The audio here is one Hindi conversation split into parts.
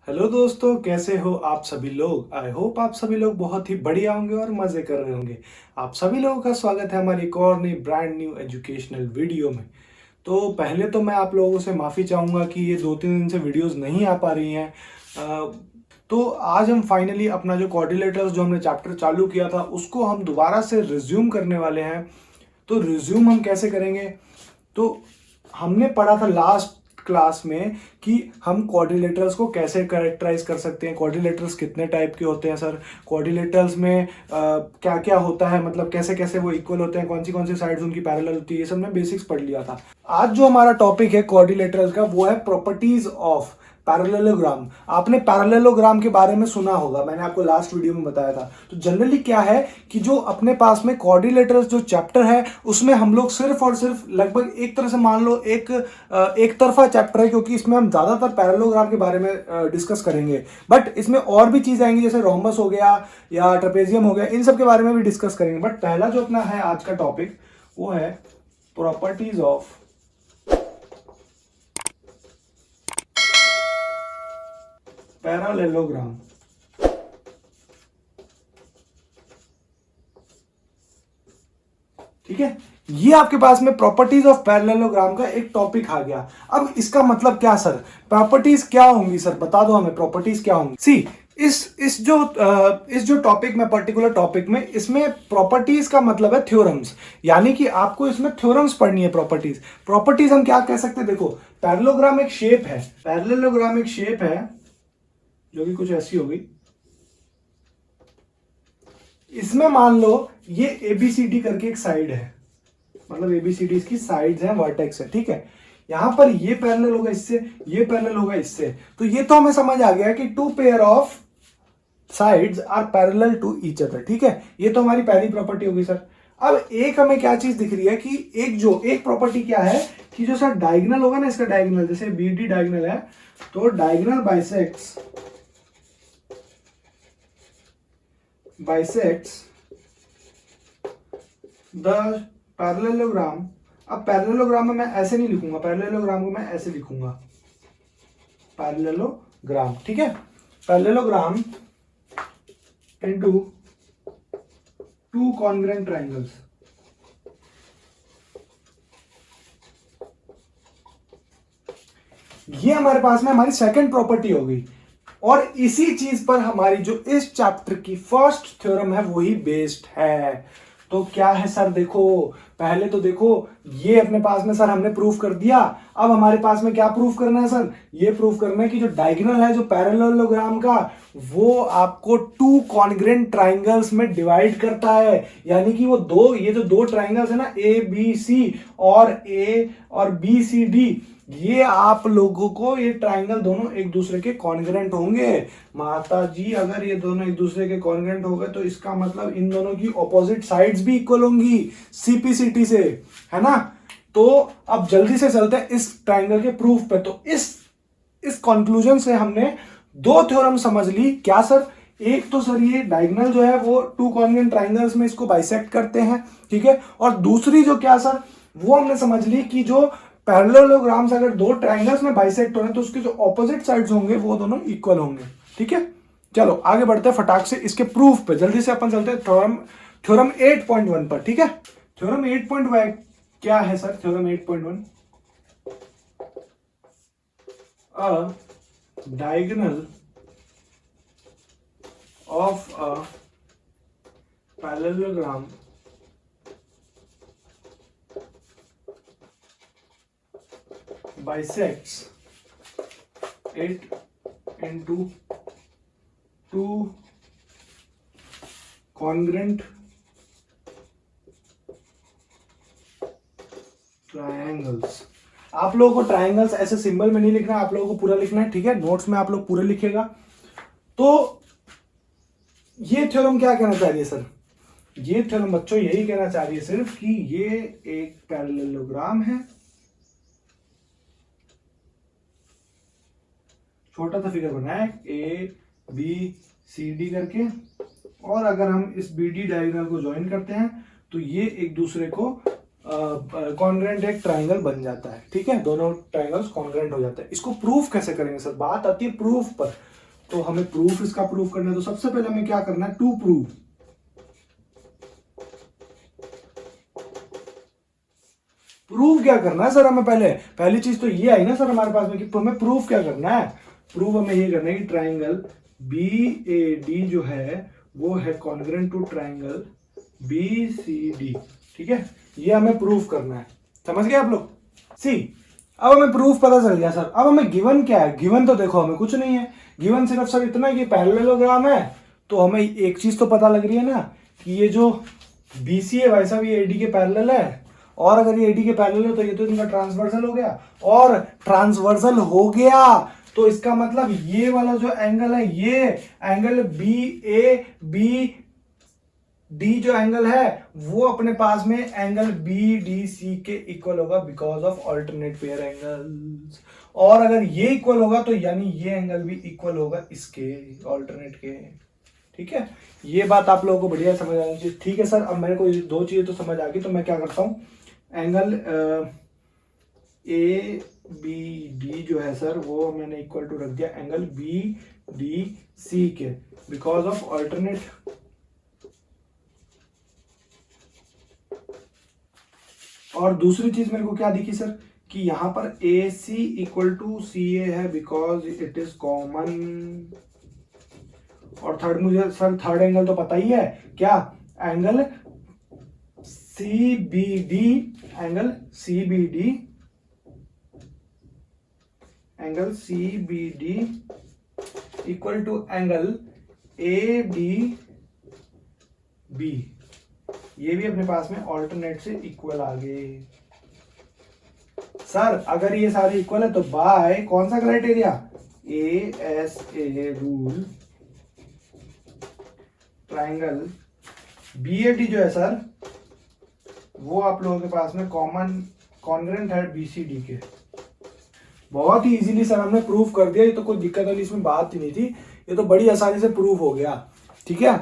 हेलो दोस्तों, कैसे हो आप सभी लोग। आई होप आप सभी लोग बहुत ही बढ़िया होंगे और मजे कर रहे होंगे। आप सभी लोगों का स्वागत है हमारी एक और नई ब्रांड न्यू एजुकेशनल वीडियो में। तो पहले तो मैं आप लोगों से माफ़ी चाहूँगा कि ये 2-3 दिन से वीडियोस नहीं आ पा रही हैं। तो आज हम फाइनली अपना जो कोऑर्डिनेटर्स जो हमने चैप्टर चालू किया था उसको हम दोबारा से रिज्यूम करने वाले हैं। तो रिज्यूम हम कैसे करेंगे? तो हमने पढ़ा था लास्ट क्लास में कि हम कोऑर्डिनेटर्स को कैसे कैरेक्टराइज कर सकते हैं। कोऑर्डिनेटर्स कितने टाइप के होते हैं सर? कोऑर्डिनेटर्स में क्या क्या होता है, मतलब कैसे कैसे वो इक्वल होते हैं, कौन सी साइड्स उनकी पैरेलल होती है, ये सब हमने बेसिक्स पढ़ लिया था। आज जो हमारा टॉपिक है कोऑर्डिनेटर्स का वो है प्रॉपर्टीज ऑफ पैरेललोग्राम। आपने पैरेललोग्राम के बारे में सुना होगा, मैंने आपको लास्ट वीडियो में बताया था। तो जनरली क्या है कि जो अपने पास में कोऑर्डिनेटर्स जो चैप्टर है उसमें हम लोग सिर्फ और सिर्फ लगभग एक तरह से मान लो एक तरफा चैप्टर है, क्योंकि इसमें हम ज्यादातर पैरेललोग्राम के बारे में डिस्कस करेंगे। बट इसमें और भी चीज आएंगी, जैसे रोम्बस हो गया या ट्रेपेजियम हो गया, इन सब के बारे में भी डिस्कस करेंगे। बट पहला जो अपना है आज का टॉपिक वो है प्रॉपर्टीज ऑफ पैरेललोग्राम। ठीक है, ये आपके पास में प्रॉपर्टीज ऑफ पैरेललोग्राम का एक टॉपिक आ गया। अब इसका मतलब क्या सर? प्रॉपर्टीज क्या होंगी सर, बता दो हमें प्रॉपर्टीज क्या होंगी। सी इस जो टॉपिक में, पर्टिकुलर टॉपिक में, इसमें प्रॉपर्टीज का मतलब है थ्योरम्स। यानी कि आपको इसमें थ्योरम्स पढ़नी है। प्रॉपर्टीज हम क्या कह सकते हैं? देखो, पैरेललोग्राम एक शेप है, पैरेललोग्राम एक शेप है जो कि कुछ ऐसी होगी। इसमें मान लो ये एबीसीडी करके एक साइड है, मतलब एबीसीडी इसकी साइड्स हैं, वर्टेक्स है। ठीक है, यहां पर ये पैरेलल होगा इससे, ये पैरेलल होगा इससे। तो ये तो हमें समझ आ गया कि two pair of sides are parallel to each other. ठीक है, ये तो हमारी पहली प्रॉपर्टी होगी सर। अब एक हमें क्या चीज दिख रही है कि एक प्रॉपर्टी क्या है कि जो सर डायगोनल होगा ना, इसका डायगोनल, जैसे बीडी डायगोनल है तो डायगोनल bisects the parallelogram। अब पैरेललोग्राम में मैं ऐसे नहीं लिखूंगा, पैरेललोग्राम को मैं ऐसे लिखूंगा, पैरेललोग्राम। ठीक है, parallelogram into two congruent triangles. ये हमारे पास में हमारी सेकंड प्रॉपर्टी हो गई। और इसी चीज पर हमारी जो इस चैप्टर की फर्स्ट थ्योरम है वही बेस्ड है। तो क्या है सर? देखो, पहले तो देखो, ये अपने पास में सर हमने प्रूफ कर दिया। अब हमारे पास में क्या प्रूफ करना है सर? ये प्रूफ करना है कि जो डायगोनल है जो पैरेललोग्राम का, वो आपको टू कॉन्ग्रुएंट ट्राइंगल्स में डिवाइड करता है। यानी कि वो ये जो दो ट्राइंगल्स है ना, ए बी सी और बी सी डी, ये आप लोगों को ये ट्राइंगल दोनों एक दूसरे के कॉन्ग्रुएंट होंगे। माता जी, अगर ये दोनों एक दूसरे के कॉन्ग्रुएंट हो गए तो इसका मतलब इन दोनों की ऑपोजिट साइड्स भी इक्वल होंगी सीपीसीटी से, है ना। तो अब जल्दी से चलते हैं इस ट्राइंगल के प्रूफ पे। तो इस कंक्लूजन से हमने दो थ्योरम समझ ली। क्या सर? एक तो सर ये डायगोनल जो है वो टू कॉन्ग्रुएंट ट्राइंगल्स में इसको बाइसेक्ट करते हैं। ठीक है, और दूसरी जो क्या सर, वो हमने समझ ली कि जो पैरेललोग्राम्स अगर दो ट्राइंगल्स में बाइसेक्ट हो रहे हैं तो उसके जो ऑपोजिट साइड्स होंगे वो दोनों इक्वल होंगे। ठीक है, चलो आगे बढ़ते हैं फटाक से इसके प्रूफ पे। जल्दी से अपन चलते हैं थ्योरम 8.1 पर। ठीक है, थ्योरम 8.1 क्या है sir? Theorem 8.1, a diagonal of a parallelogram bisects it into two congruent triangles। आप लोगों को ट्रायंगल्स ऐसे सिंबल में नहीं लिखना, आप लोगों को पूरा लिखना है। ठीक है, नोट्स में आप लोग पूरा लिखेगा। तो ये थ्योरम क्या कहना चाह रही है सर? ये थ्योरम बच्चों यही कहना चाह रही है सिर्फ कि ये एक पैरेललोग्राम है, छोटा सा फिगर बनाया है ए बी सी डी करके, और अगर हम इस बी डी डायगोनल को ज्वाइन करते हैं तो ये एक दूसरे को कॉन्ग्रुएंट एक ट्राइंगल बन जाता है। ठीक है, दोनों ट्राइंगल्स कॉन्ग्रुएंट हो जाते हैं। इसको प्रूफ कैसे करेंगे सर? बात आती है प्रूफ पर। तो हमें प्रूफ इसका प्रूफ करना है। तो सबसे पहले हमें क्या करना है, टू प्रूव। प्रूव क्या करना है सर हमें, पहली चीज तो ये आई ना सर हमारे पास में कि हमें प्रूफ क्या करना है। प्रूफ हमें ये करना है कि ट्राइंगल BAD जो है वो है कॉन्ग्रुएंट टू ट्राइंगल BCD। ठीक है, ये हमें प्रूफ करना है। समझ गए आप लोग? सी, अब हमें प्रूफ पता चल गया सर। अब हमें गिवन क्या है? गिवन तो देखो हमें कुछ नहीं है, गिवन सिर्फ सर इतना है कि पैरेललोग्राम है। तो हमें एक चीज तो पता लग रही है ना कि ये जो BC है वैसा भी AD के पैरेलल है, और अगर ये AD के पैरेलल है तो ये तो इनका ट्रांसवर्सल हो गया, और ट्रांसवर्सल हो गया तो इसका मतलब ये वाला जो एंगल है, ये एंगल BABD जो एंगल है वो अपने पास में एंगल BDC के इक्वल होगा because of alternate pair angles. और अगर ये इक्वल होगा तो यानी ये एंगल भी इक्वल होगा इसके, अल्टरनेट के। ठीक है, ये बात आप लोगों को बढ़िया समझ आनी चाहिए। ठीक है सर, अब मेरे को दो चीजें तो समझ आ गई, तो मैं क्या करता हूं, एंगल ABD जो है सर वो मैंने इक्वल टू रख दिया एंगल BDC के बिकॉज ऑफ अल्टरनेट। और दूसरी चीज मेरे को क्या दिखी सर कि यहां पर AC इक्वल टू CA है बिकॉज इट इज कॉमन। और थर्ड, मुझे सर थर्ड एंगल तो पता ही है, क्या? Angle CBD, angle CBD equal to angle ADB। ये भी अपने पास में ऑल्टरनेट से इक्वल आ गए। सर अगर ये सारे इक्वल है तो बाय कौन सा criteria, ASA rule, triangle BAD जो है सर वो आप लोगों के पास में कॉन्ग्रुएंट है BCD के। बहुत ही इजीली सर हमने प्रूफ कर दिया, ये तो कोई दिक्कत वाली इसमें बात ही नहीं थी, ये तो बड़ी आसानी से प्रूफ हो गया। ठीक है,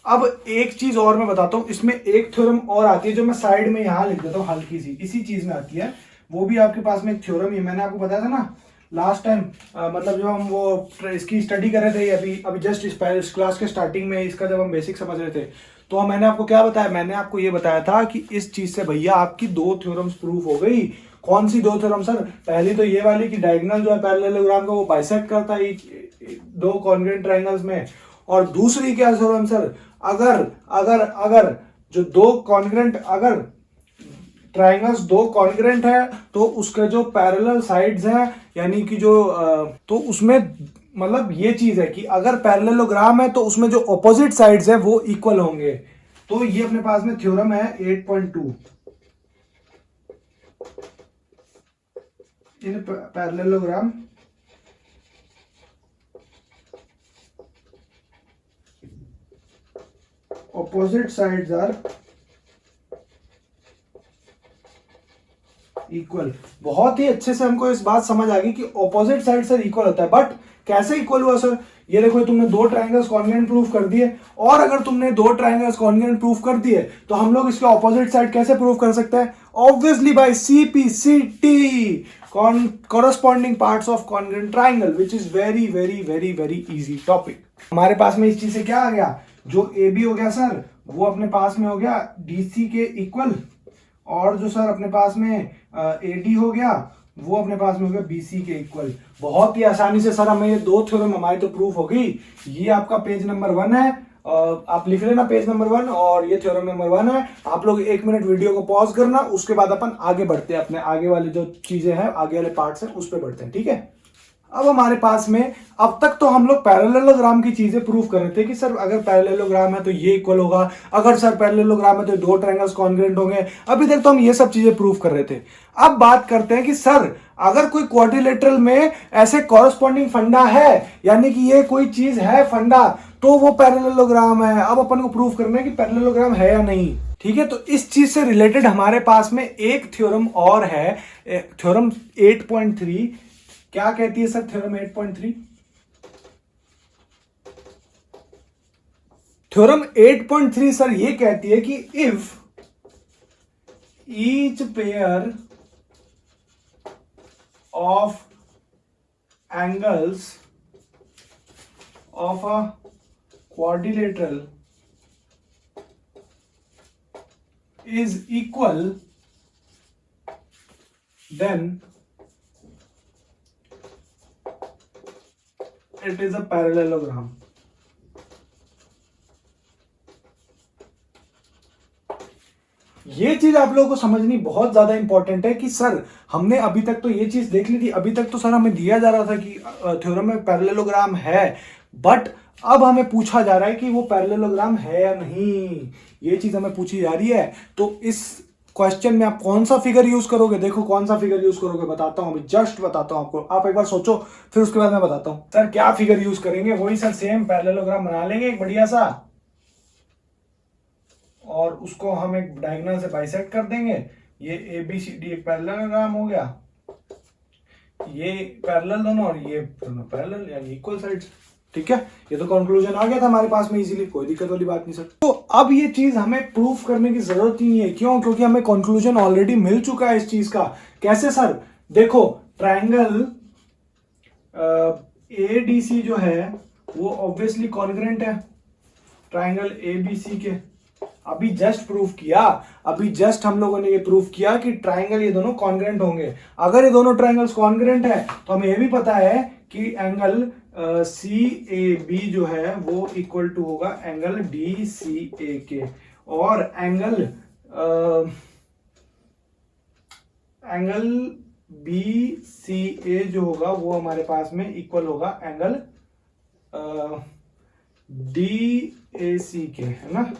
अब एक चीज और मैं बताता हूं, इसमें एक थ्योरम और आती है जो मैं साइड में यहां लिख देता हूं, हल्की सी इसी चीज में आती है। वो भी आपके पास में एक थ्योरम ही, मैंने आपको बताया था ना लास्ट टाइम, मतलब जब हम वो इसकी स्टडी कर रहे थे, अभी जस्ट इस क्लास के स्टार्टिंग में इसका जब हम बेसिक समझ रहे थे, तो मैंने आपको क्या बताया, मैंने आपको ये बताया था कि इस चीज से भैया आपकी दो थ्योरम्स प्रूफ हो गई। कौन सी दो थ्योरम सर? पहली तो ये वाली कि डायगोनल जो है पैरेललोग्राम का वो बाइसेक्ट करता है दो कॉन्ग्रुएंट ट्रायंगल्स में। और दूसरी क्या थ्योरम सर, अगर अगर अगर जो दो कॉन्ग्रुएंट, अगर ट्रायंगल्स दो कॉन्ग्रुएंट है तो उसके जो पैरेलल साइड्स हैं, यानी कि जो तो उसमें मतलब ये चीज है कि अगर पैरेललोग्राम है तो उसमें जो ऑपोजिट साइड्स है वो इक्वल होंगे। तो ये अपने पास में थ्योरम है 8.2 इन parallelogram opposite sides are equal. बहुत ही अच्छे से हमको इस बात समझ आ गई कि ऑपोजिट साइड सर इक्वल होता है, बट कैसे इक्वल हुआ सर? ये देखो तुमने दो ट्रायंगल्स कॉन्ग्रुएंट प्रूफ कर दिए, और अगर तुमने दो ट्रायंगल्स कॉन्ग्रुएंट प्रूफ कर दिए तो हम लोग इसके ऑपोजिट साइड कैसे प्रूफ कर सकते हैं? Obviously by CPCT, corresponding parts of congruent triangle, which is very very very very easy topic। हमारे पास में इस चीज से क्या आ गया, जो AB हो गया सर वो अपने पास में हो गया DC के इक्वल, और जो सर अपने पास में AD हो गया वो अपने पास में हो गया BC के इक्वल। बहुत ही आसानी से सर हमें ये दो थ्योरम हमारी तो प्रूफ हो गई। ये आपका पेज नंबर 1 है, आप लिख लेना पेज नंबर 1, और ये थ्योरम नंबर 1 है। आप लोग 1 मिनट वीडियो को पॉज करना, उसके बाद अपन आगे बढ़ते हैं, अपने आगे वाले जो चीजें हैं, आगे वाले पार्ट्स हैं उस पर बढ़ते हैं। ठीक है, अब हमारे पास में, अब तक तो हम लोग पैरेललोग्राम की चीजें प्रूफ कर रहे थे कि सर अगर पैरेललोग्राम है तो ये इक्वल होगा, अगर सर पैरेललोग्राम है तो दो ट्रायंगल्स कॉन्ग्रुएंट होंगे। अभी तक तो हम ये सब चीजें प्रूफ कर रहे थे। अब बात करते हैं कि सर अगर कोई क्वाड्रिलेटरल में ऐसे कॉरस्पॉन्डिंग फंडा है, यानी कि ये कोई चीज है फंडा, तो वो पैरेललोग्राम है। अब अपन को प्रूफ करना है कि पैरेललोग्राम है या नहीं। ठीक है, तो इस चीज से रिलेटेड हमारे पास में एक थ्योरम और है, थ्योरम 8.3। क्या कहती है सर थ्योरम 8.3? थ्योरम 8.3 सर ये कहती है कि if each pair of angles of a quadrilateral is equal, then it is a parallelogram. ये चीज आप लोगों को समझनी बहुत ज्यादा इंपॉर्टेंट है कि सर हमने अभी तक तो ये चीज देख ली थी, अभी तक तो सर हमें दिया जा रहा था कि थ्योरम में पैरेललोग्राम है, बट अब हमें पूछा जा रहा है कि वो पैरेललोग्राम है या नहीं, ये चीज हमें पूछी जा रही है। तो इस क्वेश्चन में आप कौन सा फिगर यूज करोगे, देखो कौन सा फिगर यूज करोगे, बताता हूं, अभी जस्ट बताता हूं आपको, आप एक बार सोचो फिर उसके बाद मैं बताता हूं सर क्या फिगर यूज करेंगे। वही सर सेम पैरेललोग्राम बना लेंगे एक बढ़िया सा, और उसको हम एक डायगोनल से बाइसेक्ट कर देंगे। ये ए बी सी डी एक पैरेललोग्राम हो गया, ये पैरेलल दोनों और ये दोनों पैरेलल यानी इक्वल साइड्स, ठीक है। ये तो कंक्लूजन आ गया था हमारे पास में इजीली, कोई दिक्कत वाली बात नहीं सर। तो अब ये चीज हमें प्रूफ करने की जरूरत ही नहीं है, क्यों? क्योंकि हमें कंक्लूजन ऑलरेडी मिल चुका है इस चीज का। कैसे सर? देखो ट्रायंगल एडीसी जो है वो ऑब्वियसली कॉन्ग्रेंट है ट्रायंगल एबीसी के। अभी जस्ट प्रूफ किया, अभी जस्ट हम लोगों ने ये प्रूफ किया कि ट्रायंगल ये दोनों कॉन्ग्रेंट होंगे। अगर ये दोनों ट्रायंगल्स कॉन्ग्रेंट है तो हमें ये भी पता है कि एंगल सी ए बी जो है वो इक्वल टू होगा एंगल डी सी ए के, और एंगल बी सी ए जो होगा वो हमारे पास में इक्वल होगा एंगल डी ए सी के, है ना।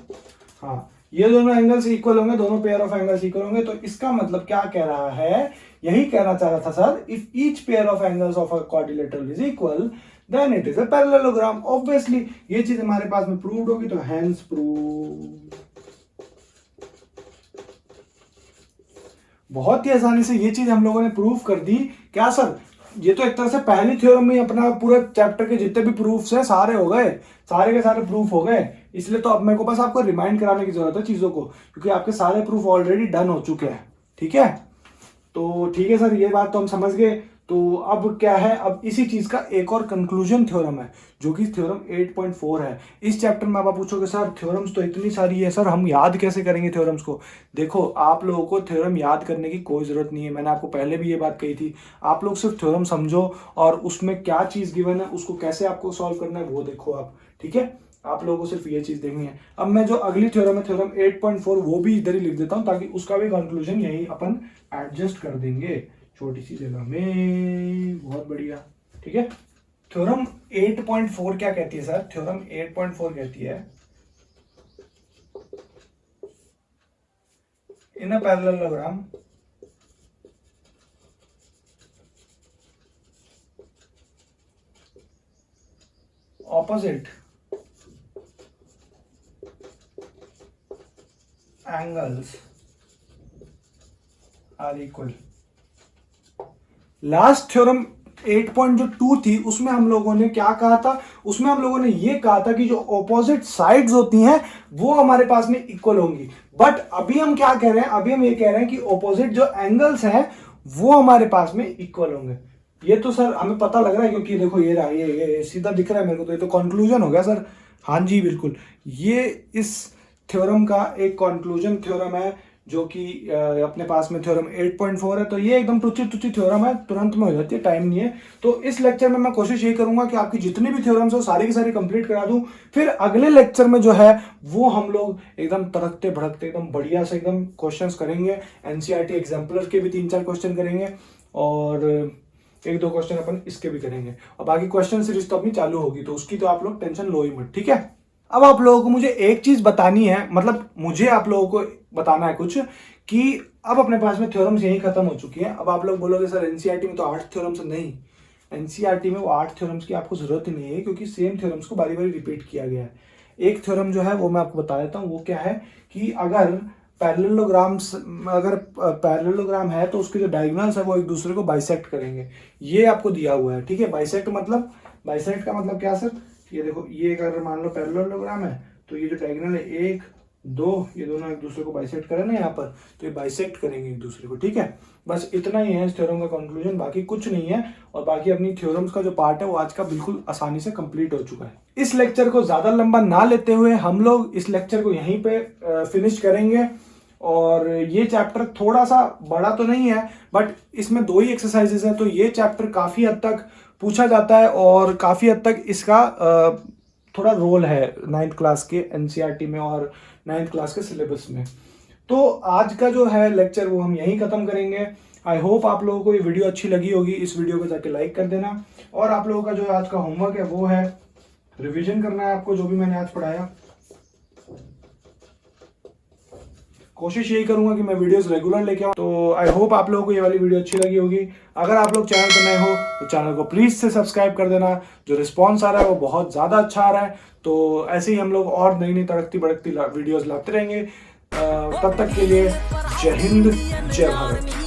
हाँ, ये दोनों एंगल्स इक्वल होंगे, दोनों पेयर ऑफ एंगल्स इक्वल होंगे। तो इसका मतलब क्या कह रहा है, यही कहना चाह रहा था sir, if each pair of angles of a quadrilateral is equal then it is a parallelogram. Obviously ये चीज हमारे पास में प्रूव्ड होगी, तो हेंस प्रूव। बहुत ही आसानी से ये चीज हम लोगों ने प्रूव कर दी। क्या सर? ये तो एक तरह से पहली थ्योरम में अपना पूरे चैप्टर के जितने भी प्रूफ्स हैं सारे हो गए, सारे के सारे प्रूफ हो गए। इसलिए तो अब मेरे को बस आपको रिमाइंड कराने की जरूरत है चीजों को, क्योंकि आपके सारे प्रूफ ऑलरेडी डन हो चुके हैं, ठीक है। तो ठीक है सर, ये बात तो हम समझ गए। तो अब क्या है, अब इसी चीज का एक और कंक्लूजन थ्योरम है जो कि थ्योरम 8.4 है। इस चैप्टर में आप पूछोगे सर थ्योरम्स तो इतनी सारी है, सर हम याद कैसे करेंगे थ्योरम्स को? देखो आप लोगों को थ्योरम याद करने की कोई जरूरत नहीं है, मैंने आपको पहले भी ये बात कही थी। आप लोग सिर्फ थ्योरम समझो और उसमें क्या चीज गिवन है उसको कैसे आपको सॉल्व करना है वो देखो आप, ठीक है। आप लोगों को सिर्फ ये चीज देखनी है। अब मैं जो अगली थ्योरम है थ्योरम 8.4 वो भी इधर ही लिख देता हूं, ताकि उसका भी कंक्लूजन यही अपन एडजस्ट कर देंगे छोटी सी जगह में। बहुत बढ़िया, ठीक है। थ्योरम 8.4 क्या कहती है सर? थ्योरम 8.4 कहती है in a parallelogram opposite angles are equal। Last theorem 8.2 थी उसमें हम लोगों ने क्या कहा था? उसमें हम लोगों ने ये कहा था कि जो ऑपोजिट साइड्स होती हैं वो हमारे पास में इक्वल होंगी। बट अभी हम क्या कह रहे हैं? अभी हम ये कह रहे हैं कि ऑपोजिट जो एंगल्स हैं वो हमारे पास में इक्वल होंगे। ये तो सर हमें पता लग रहा है, क्योंकि देखो ये रहा, ये सीधा दिख रहा है मेरे को, तो ये तो कंक्लूजन हो गया सर। हाँ जी बिल्कुल, ये इस थ्योरम का एक कंक्लूजन थ्योरम है जो कि अपने पास में थ्योरम 8.4 है। तो ये एकदम टुच्ची थ्योरम है, तुरंत में हो जाती है, टाइम नहीं है। तो इस लेक्चर में मैं कोशिश यही करूंगा कि आपकी जितनी भी थ्योरम्स हो सारी की सारी कंप्लीट करा दूं। फिर अगले लेक्चर में जो है वो हम लोग एकदम तड़कते भड़कते एकदम बढ़िया से एकदम क्वेश्चंस करेंगे। एनसीईआरटी एग्जाम्पलर के भी 3-4 क्वेश्चन करेंगे और 1-2 क्वेश्चन अपन इसके भी करेंगे, और बाकी क्वेश्चन सीरीज तो अपनी चालू होगी, तो उसकी तो आप लोग टेंशन लो ही मत, ठीक है। अब आप लोगों को मुझे एक चीज बतानी है, मतलब मुझे आप लोगों को बताना है कुछ, कि अब अपने पास में थ्योरम्स यही खत्म हो चुकी हैं। अब आप लोग बोलोगे सर एनसीईआरटी में तो 8 थ्योरम्स नहीं, एनसीईआरटी में वो 8 थ्योरम्स की आपको जरूरत ही नहीं है, क्योंकि सेम थ्योरम्स को बारी बारी रिपीट किया गया है। एक थ्योरम जो है वो मैं आपको बता देता हूँ, वो क्या है कि अगर पैरेललोग्राम है तो उसके जो डायगोनल्स है वो एक दूसरे को बाइसेक्ट करेंगे। ये आपको दिया हुआ है, ठीक है। बाइसेक्ट का मतलब क्या सर? ये देखो, ये अगर मान लो पैरेललोग्राम है तो ये जो डायगोनल है 1, ये दोनों एक दूसरे को बाइसेक्ट करें ना यहाँ पर, तो ये बाइसेक्ट करेंगे एक दूसरे को, ठीक है। बस इतना ही है इस थ्योरम का कंक्लूजन, बाकी कुछ नहीं है। और बाकी अपनी थ्योरम्स का जो पार्ट है वो आज का बिल्कुल आसानी से कंप्लीट हो चुका है। इस लेक्चर को ज्यादा लंबा ना लेते हुए हम लोग इस लेक्चर को यहीं पे फिनिश करेंगे। और ये चैप्टर थोड़ा सा बड़ा तो नहीं है, बट इसमें 2 ही एक्सरसाइजेस हैं, तो ये चैप्टर काफी हद तक पूछा जाता है और काफी हद तक इसका थोड़ा रोल है 9th क्लास के एनसीईआरटी में और 9th क्लास के सिलेबस में। तो आज का जो है लेक्चर वो हम यहीं खत्म करेंगे। आई होप आप लोगों को ये वीडियो अच्छी लगी होगी। इस वीडियो को जाके लाइक कर देना। और आप लोगों का जो आज का होमवर्क है वो है रिवीजन करना है आपको, जो भी मैंने आज पढ़ाया। कोशिश यही करूंगा कि मैं वीडियोस रेगुलर लेके आऊं। तो आई होप आप लोगों को ये वाली वीडियो अच्छी लगी होगी। अगर आप लोग चैनल पर नए हो तो चैनल को प्लीज से सब्सक्राइब कर देना। जो रिस्पॉन्स आ रहा है वो बहुत ज्यादा अच्छा आ रहा है, तो ऐसे ही हम लोग और नई नई तड़कती भड़कती वीडियोस लाते रहेंगे। तब तक के लिए जय हिंद, जय भारत।